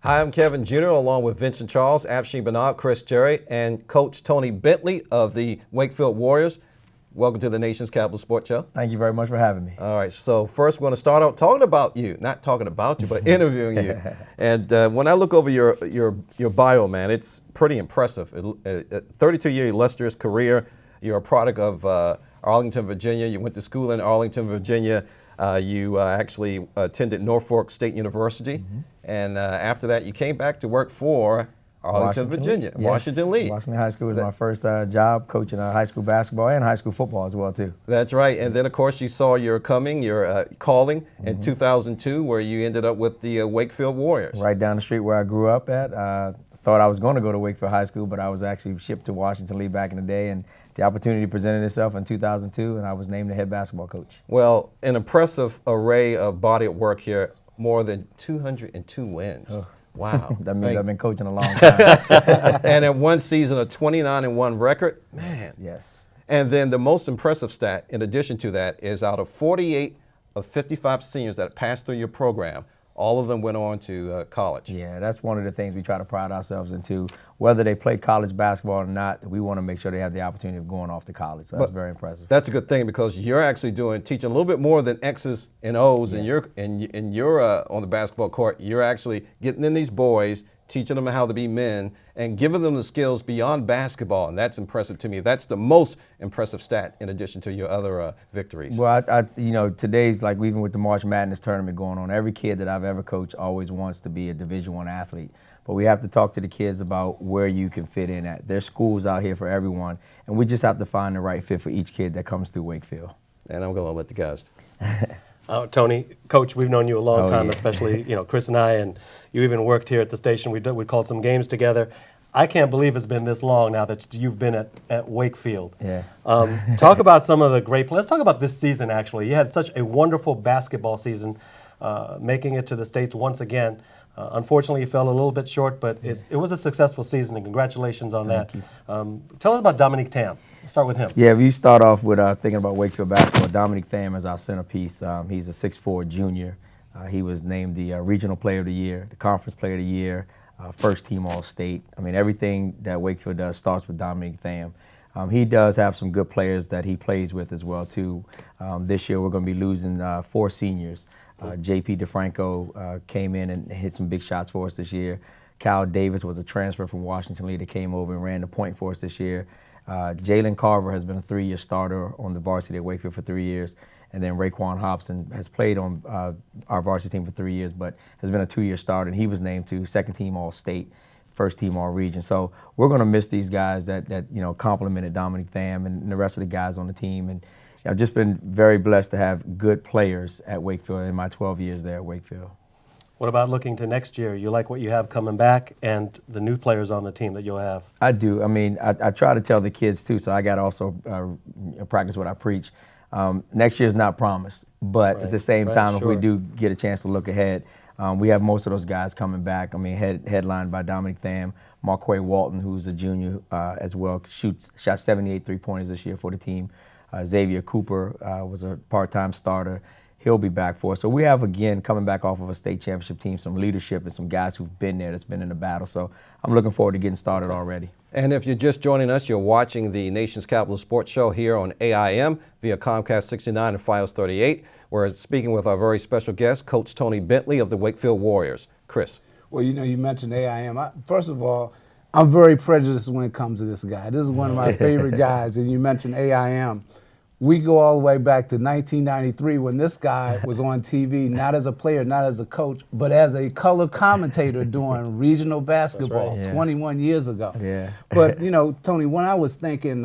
Hi, I'm Kevin Jr. along with Vincent Charles, Afshin Bernard, Chris Jerry, and Coach Tony Bentley of the Wakefield Warriors. Welcome to the Nation's Capital Sports Show. Thank you very much for having me. All right, so first we're going to start out talking about you, not talking about you, but interviewing you. And when I look over your bio, man, it's pretty impressive. A 32-year illustrious career. You're a product of Arlington, Virginia. You went to school in Arlington, Virginia. You actually attended Norfolk State University. And after that, you came back to work for Arlington, Virginia, yes. Washington Lee. Washington High School was my first job, coaching high school basketball and high school football as well, too. That's right. And then, of course, you saw your calling in 2002, where you ended up with the Wakefield Warriors. Right down the street where I grew up at. Thought I was going to go to Wakefield High School, but I was actually shipped to Washington Lee back in the day, and the opportunity presented itself in 2002, and I was named the head basketball coach. Well, an impressive array of body of work here, more than 202 wins. Oh. Wow. That means I've been coaching a long time. And in one season, a 29-1 record. Man. Yes. And then the most impressive stat, in addition to that, is out of 48 of 55 seniors that passed through your program, all of them went on to college. Yeah, that's one of the things we try to pride ourselves into. Whether they play college basketball or not, we want to make sure they have the opportunity of going off to college. So that's very impressive. That's a good thing, because you're actually teaching a little bit more than X's and O's. Yes. And you're on the basketball court. You're actually getting in these boys, teaching them how to be men, and giving them the skills beyond basketball, and that's impressive to me. That's the most impressive stat, in addition to your other victories. Well, today's, like, even with the March Madness tournament going on, every kid that I've ever coached always wants to be a Division I athlete. But we have to talk to the kids about where you can fit in at. There's schools out here for everyone, and we just have to find the right fit for each kid that comes through Wakefield. And I'm going to let the guys. Tony, Coach, we've known you a long time, yeah. Especially Chris and I, and you even worked here at the station. We called some games together. I can't believe it's been this long now that you've been at Wakefield. Yeah. Talk about some of the great. Let's talk about this season. Actually, you had such a wonderful basketball season, making it to the States once again. Unfortunately, you fell a little bit short, but it was a successful season, and congratulations on that. Tell us about Dominique Tam. Start with him. Yeah, we start off with thinking about Wakefield basketball. Dominique Tham is our centerpiece. He's a 6'4" junior. He was named the Regional Player of the Year, the Conference Player of the Year, first team All-State. I mean, everything that Wakefield does starts with Dominique Tham. He does have some good players that he plays with as well, too. This year we're going to be losing 4 seniors. J.P. DeFranco came in and hit some big shots for us this year. Kyle Davis was a transfer from Washington Lee that came over and ran the point for us this year. Jalen Carver has been a 3-year starter on the varsity at Wakefield for 3 years. And then Raquan Hobson has played on our varsity team for 3 years, but has been a 2-year starter, and he was named to second team All-State, first team All-Region. So we're going to miss these guys that complimented Dominique Tham and the rest of the guys on the team. And I've just been very blessed to have good players at Wakefield in my 12 years there at Wakefield. What about looking to next year? You like what you have coming back and the new players on the team that you'll have? I do. I mean, I try to tell the kids, too, so I got to also practice what I preach. Next year's not promised, but at the same time, if we do get a chance to look ahead, we have most of those guys coming back. I mean, headlined by Dominique Tham, Marquay Walton, who's a junior as well, shot 78 3-pointers this year for the team. Xavier Cooper was a part-time starter. He'll be back for us. So we have, again, coming back off of a state championship team, some leadership and some guys who've been there, that's been in the battle. So I'm looking forward to getting started already. And if you're just joining us, you're watching the Nation's Capital Sports Show here on AIM via Comcast 69 and Fios 38. We're speaking with our very special guest, Coach Tony Bentley of the Wakefield Warriors. Chris. Well, you mentioned AIM. First of all, I'm very prejudiced when it comes to this guy. This is one of my favorite guys, and you mentioned AIM. We go all the way back to 1993 when this guy was on TV, not as a player, not as a coach, but as a color commentator doing regional basketball 21 years ago. Yeah. But, Tony, when I was thinking,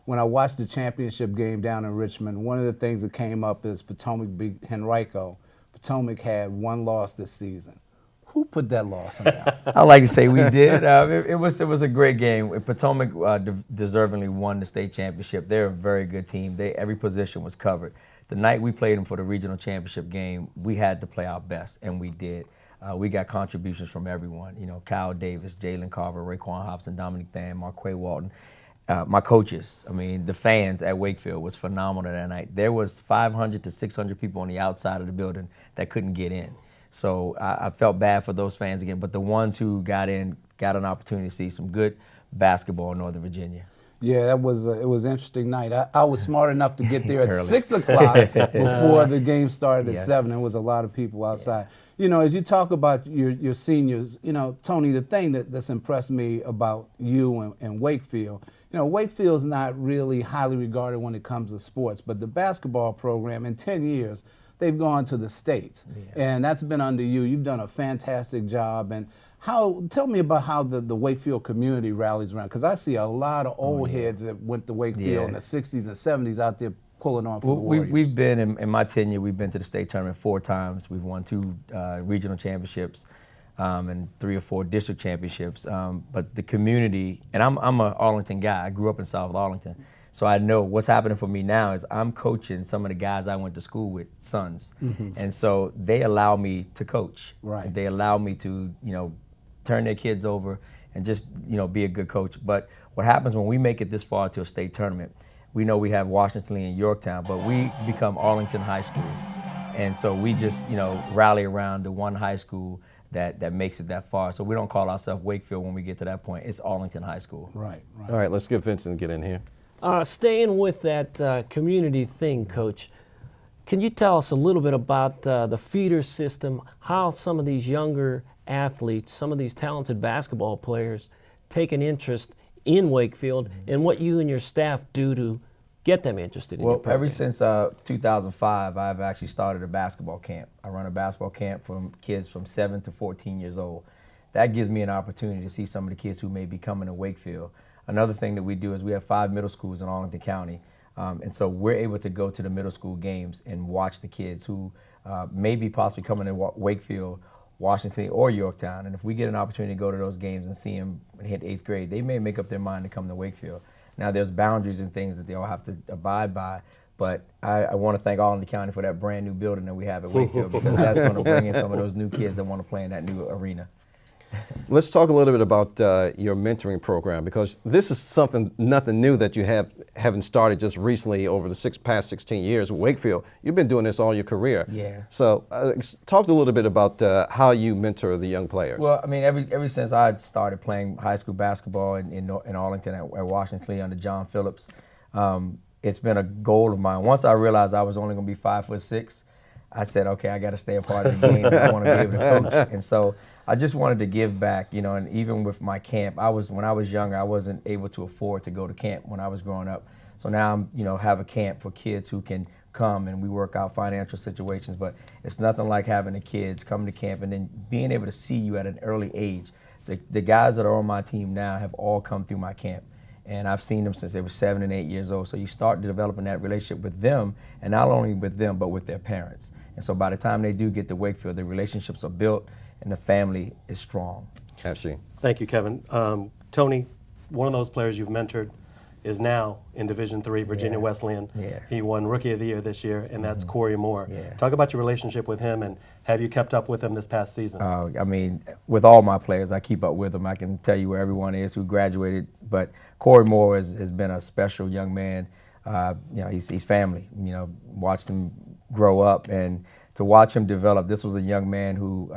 when I watched the championship game down in Richmond, one of the things that came up is Potomac beat Henrico. Potomac had 1 loss this season. Who put that loss in there? I like to say we did. It was a great game. Potomac deservingly won the state championship. They're a very good team. Every position was covered. The night we played them for the regional championship game, we had to play our best, and we did. We got contributions from everyone. Kyle Davis, Jalen Carver, Raquan Hobson, Dominique Tham, Marquay Walton. My coaches, the fans at Wakefield was phenomenal that night. There was 500 to 600 people on the outside of the building that couldn't get in. So I felt bad for those fans again, but the ones who got in got an opportunity to see some good basketball in Northern Virginia. Yeah, it was an interesting night. I was smart enough to get there at Early. 6 o'clock before the game started at Yes. 7. There was a lot of people outside. You know, as you talk about your seniors, you know, Tony, the thing that's impressed me about you and Wakefield, you know, Wakefield's not really highly regarded when it comes to sports, but the basketball program in 10 years, they've gone to the States. And that's been under you. You've done a fantastic job. And tell me about how the Wakefield community rallies around, because I see a lot of old heads that went to Wakefield in the 60s and 70s out there pulling on for the Warriors. We've been, in my tenure, we've been to the state tournament 4 times. We've won 2 regional championships and 3 or 4 district championships. But the community, and I'm an Arlington guy. I grew up in South Arlington. So I know what's happening for me now is I'm coaching some of the guys I went to school with, sons. And so they allow me to coach. Right. They allow me to, turn their kids over and just, be a good coach. But what happens when we make it this far to a state tournament, we know we have Washington Lee and Yorktown, but we become Arlington High School. And so we just, rally around the one high school that makes it that far. So we don't call ourselves Wakefield when we get to that point. It's Arlington High School. Right. All right, let's get Vincent to get in here. Staying with that community thing, Coach, can you tell us a little bit about the feeder system, how some of these younger athletes, some of these talented basketball players take an interest in Wakefield, and what you and your staff do to get them interested in your program? Ever since 2005, I've actually started a basketball camp. I run a basketball camp for kids from 7 to 14 years old. That gives me an opportunity to see some of the kids who may be coming to Wakefield. Another thing that we do is we have 5 middle schools in Arlington County. And so we're able to go to the middle school games and watch the kids who may be possibly coming to Wakefield, Washington, or Yorktown. And if we get an opportunity to go to those games and see them hit 8th grade, they may make up their mind to come to Wakefield. Now, there's boundaries and things that they all have to abide by, but I want to thank Arlington County for that brand new building that we have at Wakefield, because that's going to bring in some of those new kids that want to play in that new arena. Let's talk a little bit about your mentoring program, because this is nothing new that you haven't started just recently over the past 16 years with Wakefield. You've been doing this all your career. Yeah. So talk a little bit about how you mentor the young players. Well, I mean, ever since I started playing high school basketball in Arlington at Washington Lee under John Phillips, it's been a goal of mine. Once I realized I was only going to be 5'6", I said, okay, I got to stay a part of the game. I want to be able to coach. And so I just wanted to give back, and even with my camp, when I was younger, I wasn't able to afford to go to camp when I was growing up. So now I'm, have a camp for kids who can come and we work out financial situations, but it's nothing like having the kids come to camp and then being able to see you at an early age. The guys that are on my team now have all come through my camp. And I've seen them since they were 7 and 8 years old. So you start developing that relationship with them, and not only with them, but with their parents. And so by the time they do get to Wakefield, the relationships are built and the family is strong. Actually. Thank you, Kevin. Tony, one of those players you've mentored is now in Division III, Virginia Wesleyan. Yeah. He won Rookie of the Year this year, and that's Corey Moore. Yeah. Talk about your relationship with him, and have you kept up with him this past season? I mean, with all my players, I keep up with them. I can tell you where everyone is who graduated, but Corey Moore has been a special young man. He's family. Watched him grow up, and to watch him develop. This was a young man who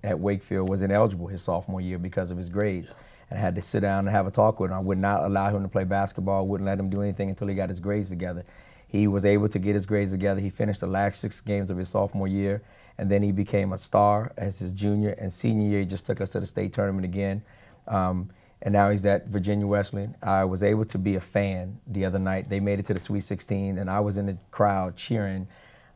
at Wakefield was ineligible his sophomore year because of his grades, and I had to sit down and have a talk with him. I would not allow him to play basketball, wouldn't let him do anything until he got his grades together. He was able to get his grades together. He finished the last 6 games of his sophomore year, and then he became a star as his junior and senior year. He just took us to the state tournament again. And now he's at Virginia Wesleyan. I was able to be a fan the other night. They made it to the Sweet 16, and I was in the crowd cheering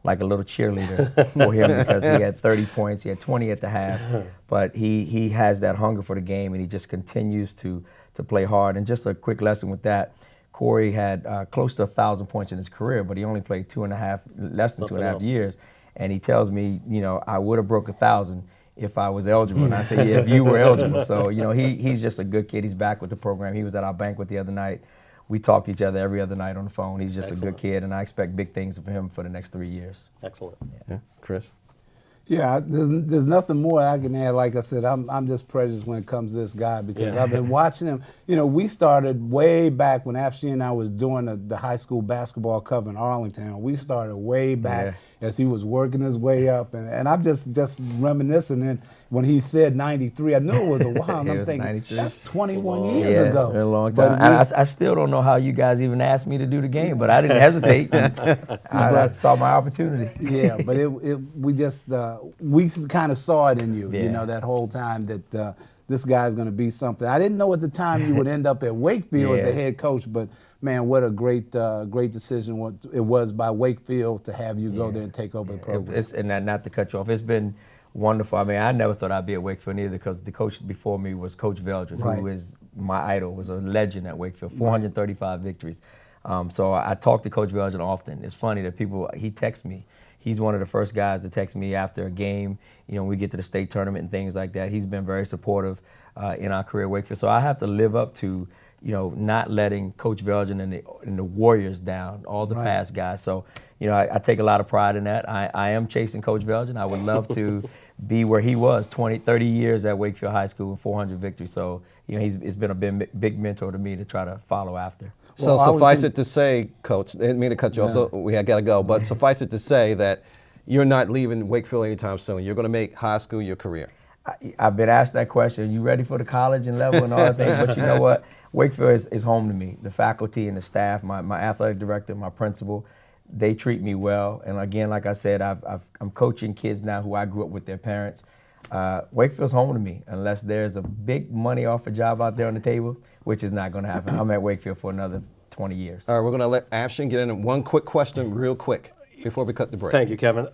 like a little cheerleader for him because he had 30 points. He had 20 at the half. But he has that hunger for the game, and he just continues to play hard. And just a quick lesson with that, Corey had close to 1,000 points in his career, but he only played less than 2.5 years. And he tells me, I would have broke 1,000 if I was eligible. And I said, yeah, if you were eligible. So, he's just a good kid. He's back with the program. He was at our banquet the other night. We talk to each other every other night on the phone. He's just a good kid, and I expect big things from him for the next 3 years. Excellent. Yeah. Chris? Yeah, there's nothing more I can add. Like I said, I'm just prejudiced when it comes to this guy because I've been watching him. You know, we started way back when Afshin and I was doing the high school basketball cover in Arlington. We started way back as he was working his way up, and I'm just reminiscing. And when he said 93, I knew it was a while. And It I'm was thinking 93. that's 21 years Yeah, ago. it's been a long But time. And I still don't know how you guys even asked me to do the game, but I didn't hesitate. I saw my opportunity. Yeah, but we just we kind of saw it in you, you Yeah. know, that whole time that this guy's going to be something. I didn't know at the time you would end up at Wakefield as a Yeah. head coach, but man, what a great decision it was by Wakefield to have you go there and take over the program. And not to cut you off, it's been wonderful. I mean, I never thought I'd be at Wakefield either because the coach before me was Coach Veldrin, Right. who is my idol, was a legend at Wakefield, 435 victories. So I talk to Coach Veldrin often. It's funny that he texts me. He's one of the first guys to text me after a game, you know, when we get to the state tournament and things like that. He's been very supportive in our career at Wakefield. So I have to live up to, you know, not letting Coach Veldrin and the Warriors down, all the past guys. So, you know, I take a lot of pride in that. I am chasing Coach Veldrin. I would love to be where he was, 20, 30 years at Wakefield High School and 400 victories. So, you know, he's been a big mentor to me to try to follow after. So Well, I would suffice think- it to say, Coach, I didn't mean to cut you off, so we got to go, but suffice it to say that you're not leaving Wakefield anytime soon. You're going to make high school your career. I've been asked that question. You ready for the college and level and all that things? But you know what? Wakefield is home to me. The faculty and the staff, my athletic director, my principal, they treat me well. And again, like I said, I'm coaching kids now who I grew up with their parents. Wakefield's home to me unless there's a big money offer job out there on the table, which is not going to happen. I'm at Wakefield for another 20 years. All right, we're going to let Afshin get in one quick question real quick before we cut the break. Thank you, Kevin.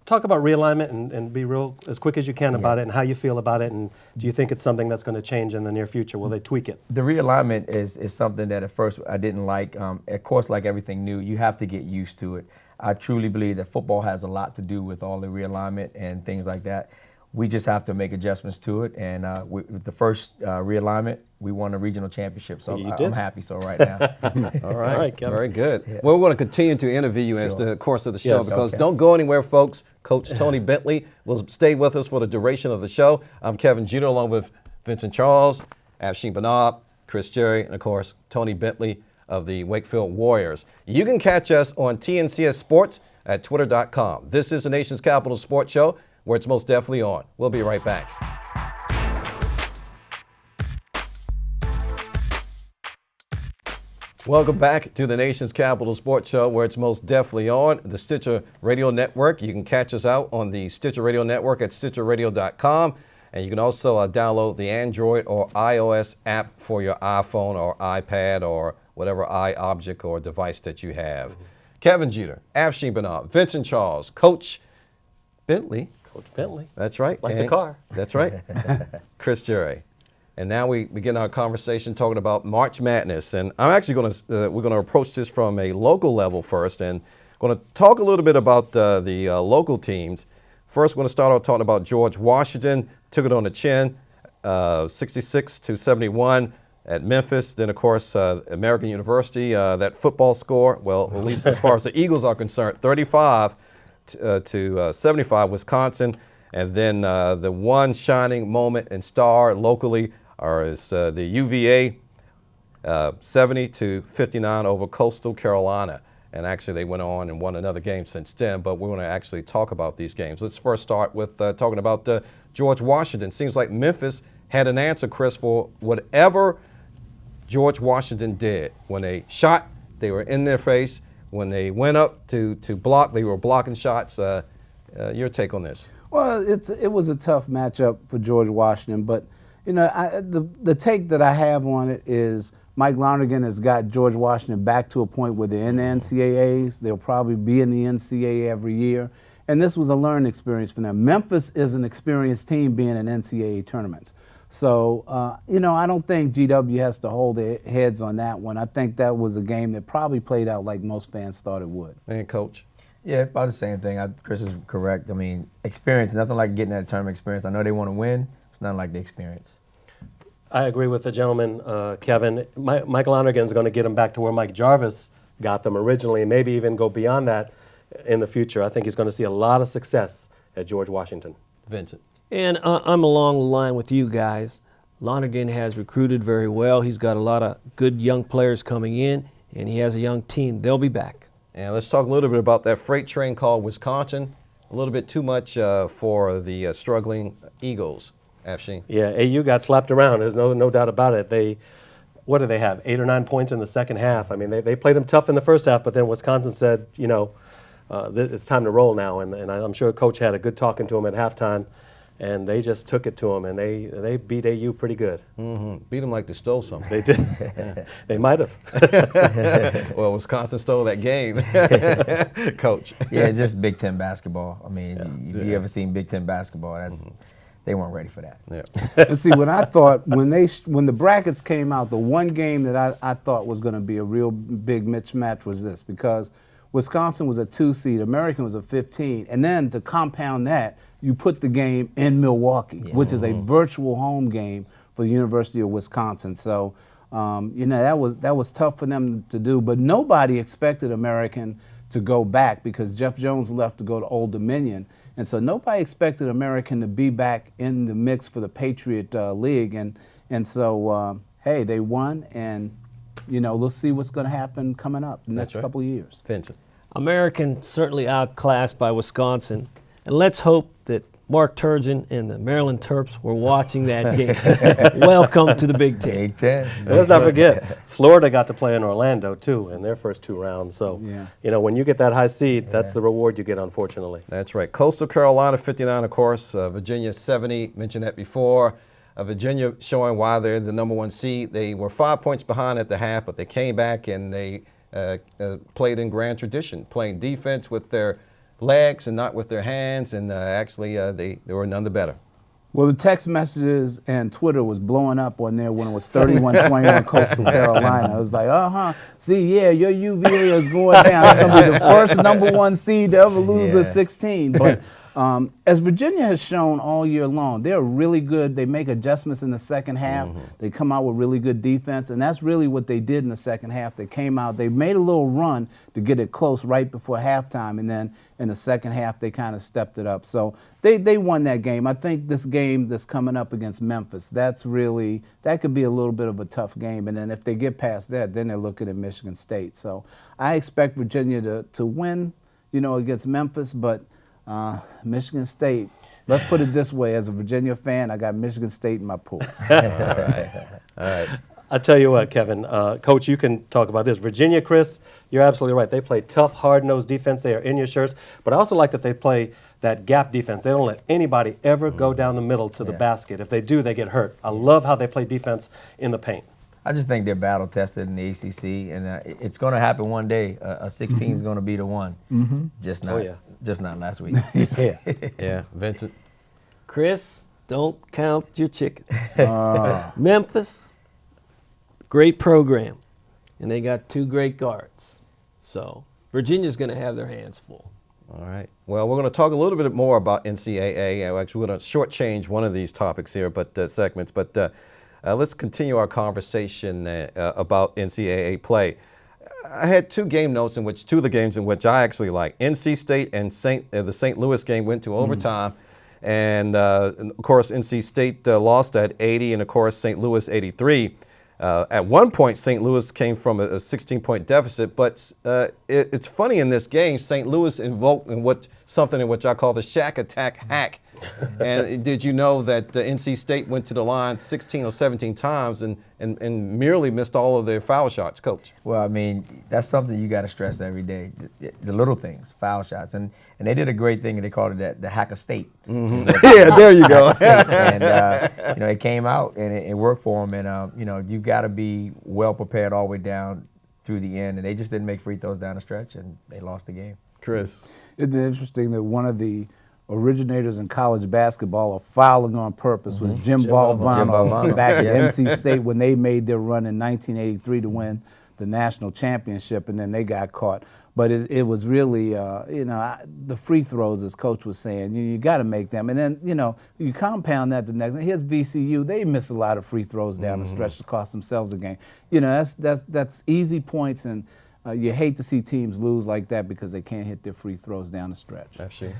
Talk about realignment and be real as quick as you can about it and how you feel about it. And do you think it's something that's going to change in the near future? Will they tweak it? The realignment is something that at first I didn't like. Of course, like everything new, you have to get used to it. I truly believe that football has a lot to do with all the realignment and things like that. We just have to make adjustments to it. And with the first realignment, we won a regional championship. So You did. I'm happy. So right now. All right, All right, Kevin. very good. Well, we're going to continue to interview you as the course of the show Yes. because Okay. don't go anywhere, folks. Coach Tony Bentley will stay with us for the duration of the show. I'm Kevin Jeter along with Vincent Charles, Afshin Banab, Chris Jerry, and of course, Tony Bentley of the Wakefield Warriors. You can catch us on TNCS Sports at twitter.com. This is the Nation's Capital Sports Show, where it's most definitely on. We'll be right back. Welcome back to the Nation's Capital Sports Show, where it's most definitely on the Stitcher Radio Network. You can catch us out on the Stitcher Radio Network at StitcherRadio.com, and you can also download the Android or iOS app for your iPhone or iPad or whatever object or device that you have. Kevin Jeter, Afshin Banab, Vincent Charles, Coach Bentley. Coach Bentley. That's right. Like the and- car. That's right. Chris Jerry. And now we begin our conversation talking about March Madness. And I'm actually going to, we're going to approach this from a local level first and going to talk a little bit about the local teams. First, we're going to start out talking about George Washington. Took it on the chin, 66-71 at Memphis. Then, of course, American University, that football score, well, at least as far as the Eagles are concerned, 35 to 75, Wisconsin. And then the one shining moment and star locally is the UVA 70-59 over Coastal Carolina. And actually they went on and won another game since then, but we want to actually talk about these games. Let's first start with talking about George Washington. Seems like Memphis had an answer, Chris, for whatever George Washington did. When they shot, they were in their face. When they went up to block, they were blocking shots. Your take on this? Well, it was a tough matchup for George Washington, but you know, the take that I have on it is Mike Lonergan has got George Washington back to a point where they're in the NCAAs. They'll probably be in the NCAA every year, and this was a learning experience for them. Memphis is an experienced team being in NCAA tournaments. So, you know, I don't think GW has to hold their heads on that one. I think that was a game that probably played out like most fans thought it would. And Coach? Yeah, about the same thing. Chris is correct. I mean, experience, nothing like getting that tournament experience. I know they want to win. It's nothing like the experience. I agree with the gentleman, Kevin. Mike Lonergan is going to get them back to where Mike Jarvis got them originally, and maybe even go beyond that. in the future. I think he's going to see a lot of success at George Washington. Vincent. And I'm along the line with you guys. Lonergan has recruited very well. He's got a lot of good young players coming in, and he has a young team. They'll be back. And let's talk a little bit about that freight train called Wisconsin. A little bit too much for the struggling Eagles, Afshin. Yeah, AU got slapped around. There's no doubt about it. What do they have, 8 or 9 points in the second half? I mean, they played them tough in the first half, but then Wisconsin said, it's time to roll now. And I'm sure Coach had a good talking to him at halftime, and they just took it to him, and they beat AU pretty good. Beat them like they stole something. They did. They might have. Well, Wisconsin stole that game, Coach. Yeah, just Big Ten basketball. I mean, if you ever seen Big Ten basketball, they weren't ready for that. Yeah. And see, when I thought when the brackets came out, the one game that I thought was going to be a real big mismatch was this, because Wisconsin was a 2 seed, American was a 15, and then to compound that, you put the game in Milwaukee, which is a virtual home game for the University of Wisconsin. So, that was tough for them to do, but nobody expected American to go back because Jeff Jones left to go to Old Dominion. And so nobody expected American to be back in the mix for the Patriot League. And so, hey, they won, and, let's see what's going to happen coming up the next couple of years. Vincent. American certainly outclassed by Wisconsin. And let's hope that Mark Turgeon and the Maryland Terps were watching that game. Welcome to the Big Ten. Big Ten. Let's not forget, Florida got to play in Orlando, too, in their first 2 rounds. So, when you get that high seed, that's the reward you get, unfortunately. That's right. Coastal Carolina 59, of course. Virginia 70. Mentioned that before. Virginia showing why they're the #1 seed. They were 5 points behind at the half, but they came back and they played in grand tradition, playing defense with their legs and not with their hands, and actually they were none the better. Well, the text messages and Twitter was blowing up on there when it was 31-21 Coastal Carolina. I was like, see, yeah, your UVA is going down. It's going to be the first #1 seed to ever lose a 16. But as Virginia has shown all year long, they're really good. They make adjustments in the second half. They come out with really good defense, and that's really what they did in the second half. They came out, they made a little run to get it close right before halftime, and then in the second half they kind of stepped it up. So they won that game. I think this game that's coming up against Memphis, that could be a little bit of a tough game, and then if they get past that, then they're looking at Michigan State. So I expect Virginia to win, against Memphis, but Michigan State, let's put it this way, as a Virginia fan, I got Michigan State in my pool. All right. I tell you what, Kevin, Coach, you can talk about this. Virginia, Chris, you're absolutely right. They play tough, hard-nosed defense. They are in your shirts. But I also like that they play that gap defense. They don't let anybody ever go down the middle to the basket. If they do, they get hurt. I love how they play defense in the paint. I just think they're battle tested in the ACC, and it's going to happen one day. A 16 is going to be the one. Just not last week. Yeah, Vincent. Chris, don't count your chickens. Memphis, great program, and they got 2 great guards. So Virginia's going to have their hands full. All right. Well, we're going to talk a little bit more about NCAA. Actually, we're going to shortchange one of these topics here, segments. But let's continue our conversation about NCAA play. I had 2 game notes in which 2 of the games in which I actually like. NC State and the St. Louis game went to overtime. And of course, NC State lost at 80, and of course, St. Louis 83. At one point, St. Louis came from a 16-point deficit, but it's funny in this game, St. Louis invoked something in which I call the Shack Attack hack. And did you know that NC State went to the line 16 or 17 times and merely missed all of their foul shots, Coach? Well, I mean, that's something you got to stress every day. The little things, foul shots, and they did a great thing, and they called it the Hack of State. Yeah, there you go. And it came out and it worked for them. And you got to be well prepared all the way down through the end. And they just didn't make free throws down the stretch, and they lost the game. Chris. Isn't it interesting that one of the originators in college basketball of fouling on purpose was Jim Valvano back at NC State when they made their run in 1983 to win the national championship, and then they got caught. But it was really, the free throws, as Coach was saying, you got to make them. And then, you compound that the next. Here's VCU. They miss a lot of free throws down the stretch to cost themselves a game. That's easy points. And You hate to see teams lose like that because they can't hit their free throws down the stretch. Actually,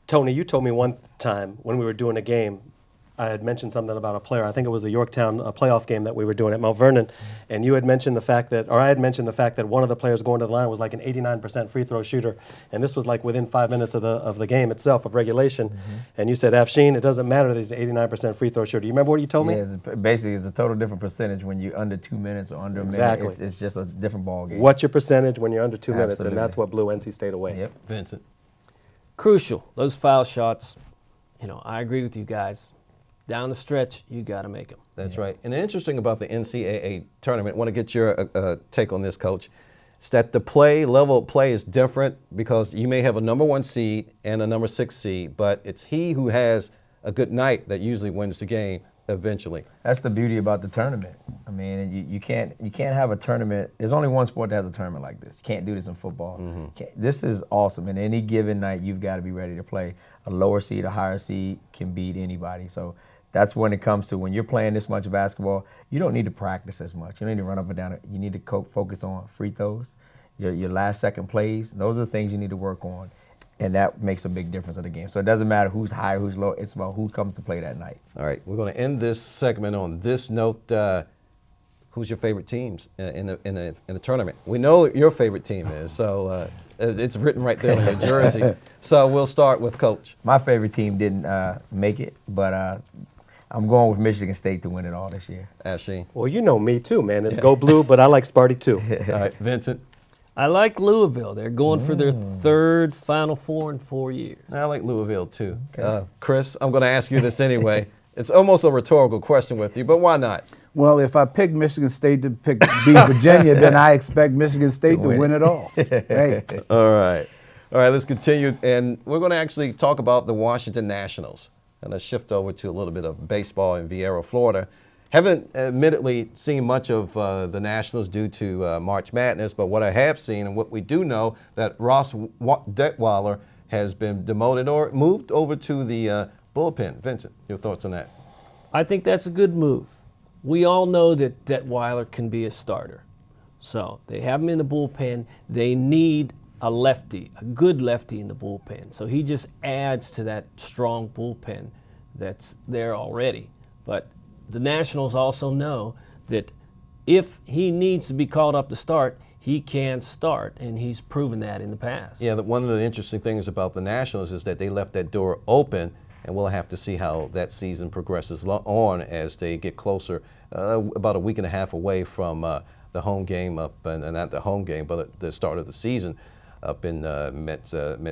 Tony, you told me one time when we were doing a game, I had mentioned something about a player. I think it was a Yorktown playoff game that we were doing at Mount Vernon, and you had mentioned the fact that, or I had mentioned the fact that one of the players going to the line was like an 89% free throw shooter, and this was like within 5 minutes of the game itself of regulation. And you said, Afshin, it doesn't matter that he's an 89% free throw shooter. You remember what you told me? Yeah, basically, it's a total different percentage when you're under 2 minutes or under Exactly. a minute. It's just a different ball game. What's your percentage when you're under 2 minutes? Absolutely. And that's what blew NC State away. Yep. Vincent. Crucial. Those foul shots, I agree with you guys. Down the stretch, you got to make them. That's right. And the interesting about the NCAA tournament, want to get your take on this, Coach, is that the level of play is different because you may have a number 1 seed and a number 6 seed, but it's he who has a good night that usually wins the game eventually. That's the beauty about the tournament. I mean, you can't have a tournament. There's only one sport that has a tournament like this. You can't do this in football. This is awesome. And any given night, you've got to be ready to play. A lower seed, a higher seed can beat anybody. So that's when it comes to when you're playing this much basketball, you don't need to practice as much. You don't need to run up and down it. You need to focus on free throws, your last second plays. Those are the things you need to work on. And that makes a big difference in the game. So it doesn't matter who's high or who's low. It's about who comes to play that night. All right, we're going to end this segment on this note. Who's your favorite teams in the tournament? We know what your favorite team is, so it's written right there on your jersey. So we'll start with Coach. My favorite team didn't make it, but I'm going with Michigan State to win it all this year. Asheen. Well, you know me too, man. It's go blue, but I like Sparty too. All right, Vincent. I like Louisville. They're going for their third Final Four in 4 years. I like Louisville too. Chris, I'm going to ask you this anyway. It's almost a rhetorical question with you, but why not? Well, if I pick Michigan State to beat Virginia, then I expect Michigan State to win it all. Hey. All right, let's continue. And we're going to actually talk about the Washington Nationals. And let's shift over to a little bit of baseball in Vieira, Florida. Haven't admittedly seen much of the Nationals due to March Madness, but what I have seen and what we do know that Ross Detweiler has been demoted or moved over to the bullpen. Vincent, your thoughts on that? I think that's a good move. We all know that Detweiler can be a starter. So they have him in the bullpen. They need a lefty, a good lefty in the bullpen. So he just adds to that strong bullpen that's there already. But the Nationals also know that if he needs to be called up to start, he can start, and he's proven that in the past. Yeah, one of the interesting things about the Nationals is that they left that door open, and we'll have to see how that season progresses on as they get closer, about a week and a half away from the home game up, and not the home game, but at the start of the season up in Met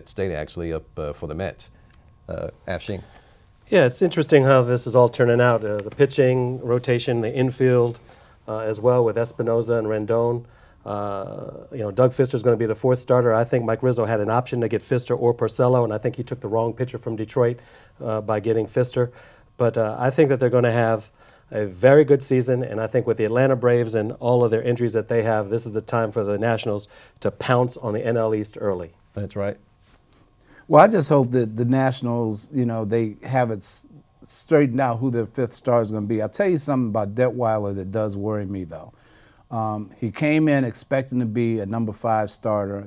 State, actually, up for the Mets. Afshin. Yeah, it's interesting how this is all turning out. The pitching rotation, the infield, as well with Espinoza and Rendon. Doug Fister's going to be the fourth starter. I think Mike Rizzo had an option to get Fister or Porcello, and I think he took the wrong pitcher from Detroit by getting Fister. But I think that they're going to have a very good season, and I think with the Atlanta Braves and all of their injuries that they have, this is the time for the Nationals to pounce on the NL East early. That's right. Well, I just hope that the Nationals, they have it straightened out who their fifth star is going to be. I'll tell you something about Detweiler that does worry me, though. He came in expecting to be a number 5 starter.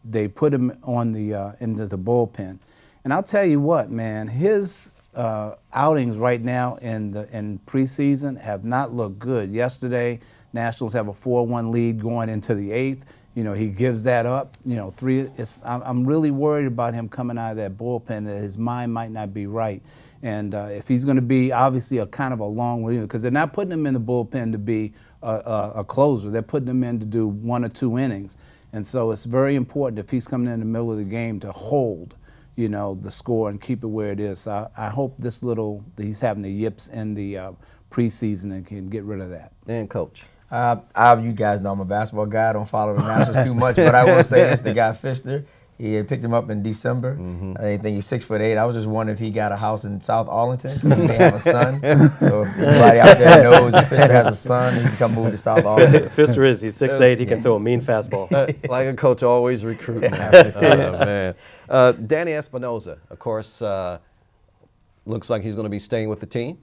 They put him on the into the bullpen, and I'll tell you what, man, his outings right now in preseason have not looked good. Yesterday, Nationals have a 4-1 lead going into the 8th. He gives that up. I'm really worried about him coming out of that bullpen, that his mind might not be right. And if he's going to be obviously a kind of a long reliever, because they're not putting him in the bullpen to be a closer. They're putting him in to do 1 or 2 innings. And so it's very important if he's coming in the middle of the game to hold, the score and keep it where it is. So I hope he's having the yips in the preseason and can get rid of that. And Coach. You guys know I'm a basketball guy. I don't follow the Nationals too much, but I will say this: the guy Fister, he had picked him up in December. I think he's 6'8". I was just wondering if he got a house in South Arlington. He may have a son. So if anybody out there knows if Fister has a son, he can come move to South Arlington. Fister he's 6'8", he can throw a mean fastball. Like a coach, always recruiting. Man. Danny Espinoza, of course, looks like he's going to be staying with the team.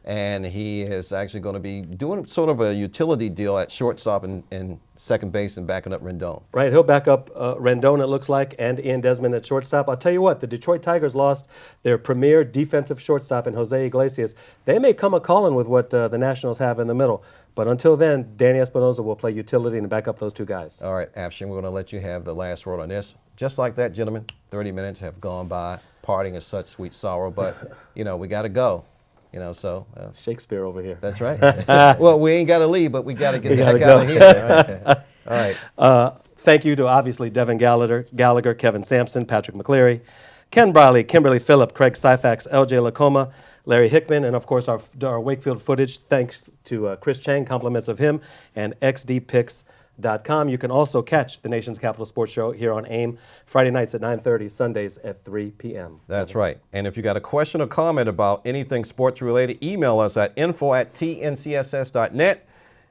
and he is actually going to be doing sort of a utility deal at shortstop and second base and backing up Rendon. Right, he'll back up Rendon, it looks like, and Ian Desmond at shortstop. I'll tell you what, the Detroit Tigers lost their premier defensive shortstop in Jose Iglesias. They may come a-calling with what the Nationals have in the middle, but until then, Danny Espinosa will play utility and back up those two guys. All right, Afshin, we're going to let you have the last word on this. Just like that, gentlemen, 30 minutes have gone by. Parting is such sweet sorrow, but, we got to go. So Shakespeare over here. that's right. Well, we ain't got to leave, but we got to get the gotta heck out of here. All right. Thank you to obviously Devin Gallagher, Kevin Sampson, Patrick McCleary, Ken Briley, Kimberly Phillip, Craig Syfax, LJ Lacoma, Larry Hickman, and of course our Wakefield footage. Thanks to Chris Chang, compliments of him, and XDPicks.com. You can also catch the Nation's Capital Sports Show here on AIM Friday nights at 9:30, Sundays at 3 p.m. That's right. And if you got a question or comment about anything sports related, email us at info@tncss.net.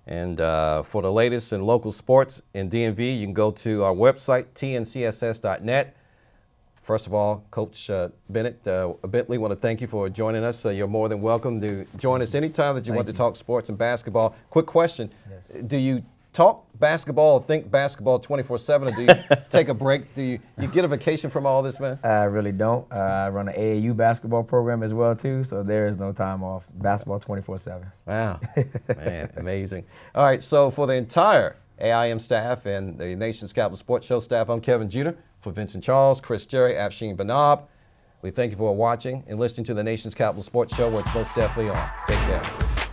And for the latest in local sports in DMV, you can go to our website, tncss.net. First of all, Coach Bennett, Bentley, want to thank you for joining us. You're more than welcome to join us anytime that you want to talk sports and basketball. Quick question. Yes. Do you talk basketball or think basketball 24/7, or do you take a break? Do you get a vacation from all this, man? I really don't. I run an AAU basketball program as well, too, so there is no time off. Basketball 24/7. Wow, man, amazing. All right, so for the entire AIM staff and the Nation's Capital Sports Show staff, I'm Kevin Jeter. For Vincent Charles, Chris Jerry, Afshin Banab, we thank you for watching and listening to the Nation's Capital Sports Show, where it's most definitely on. Take care.